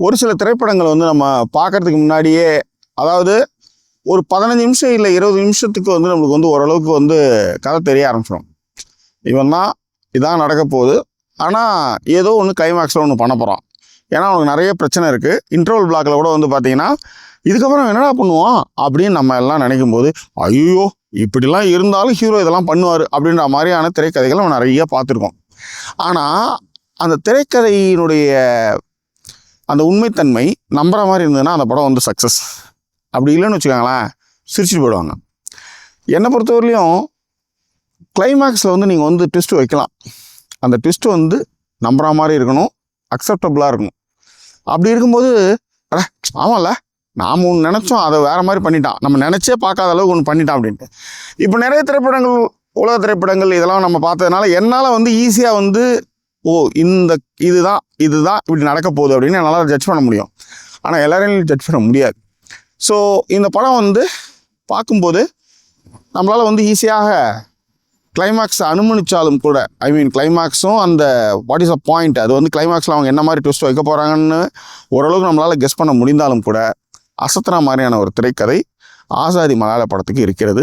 ஒரு சில திரைப்படங்கள் வந்து நம்ம பார்க்கறதுக்கு முன்னாடியே, அதாவது ஒரு 15 நிமிஷம் இல்லை 20 நிமிஷத்துக்கு வந்து நம்மளுக்கு வந்து ஓரளவுக்கு வந்து கதை தெரிய ஆரம்பிச்சிடும். இவன் தான் இதான் நடக்க போகுது, ஆனால் ஏதோ ஒன்று கிளைமேக்ஸில் ஒன்று பண்ண போகிறான். ஏன்னா அவனுக்கு நிறைய பிரச்சனை இருக்குது. இன்டர்வல் பிளாக்கில் கூட வந்து பார்த்தீங்கன்னா இதுக்கப்புறம் என்னடா பண்ணுவான் அப்படின்னு நம்ம எல்லாம் நினைக்கும் போது, ஐயோ இப்படிலாம் இருந்தாலும் ஹீரோ இதெல்லாம் பண்ணுவார் அப்படின்ற மாதிரியான திரைக்கதைகள் நம்ம நிறைய பார்த்துருக்கோம். ஆனால் அந்த திரைக்கதையினுடைய அந்த உண்மைத்தன்மை நம்புற மாதிரி இருந்ததுன்னா அந்த படம் வந்து சக்ஸஸ். அப்படி இல்லைன்னு வச்சுக்கோங்களேன், சிரிச்சுட்டு போயிடுவாங்க. என்னை பொறுத்தவரையிலையும் கிளைமேக்ஸில் வந்து நீங்கள் வந்து ட்விஸ்ட் வைக்கலாம். அந்த ட்விஸ்ட்டு வந்து நம்புற மாதிரி இருக்கணும், அக்செப்டபுளாக இருக்கணும். அப்படி இருக்கும்போது ஆமாம்ல நாம் ஒன்று நினச்சோம், அதை வேறு மாதிரி பண்ணிட்டான், நம்ம நினச்சே பார்க்காத அளவுக்கு ஒன்று பண்ணிட்டான் அப்படின்ட்டு. இப்போ நிறைய திரைப்படங்கள், உலக திரைப்படங்கள் இதெல்லாம் நம்ம பார்த்ததுனால என்னால் வந்து ஈஸியாக வந்து இதுதான் இப்படி நடக்க போகுது அப்படின்னு என்னால் ஜட்ஜ் பண்ண முடியும். ஆனால் எல்லாரையும் ஜட்ஜ் பண்ண முடியாது. ஸோ இந்த படம் வந்து பார்க்கும்போது நம்மளால் வந்து ஈஸியாக கிளைமேக்ஸை அனுமதிச்சாலும் கூட, கிளைமேக்ஸும் அந்த வாட் இஸ் அ பாயிண்ட், அது வந்து கிளைமேக்ஸில் அவங்க என்ன மாதிரி ட்விஸ்ட் வைக்க போகிறாங்கன்னு ஓரளவுக்கு நம்மளால் கெஸ் பண்ண முடிந்தாலும் கூட அசத்துற மாதிரியான ஒரு திரைக்கதை ஆசாதி மலையாள படத்துக்கு இருக்கிறது.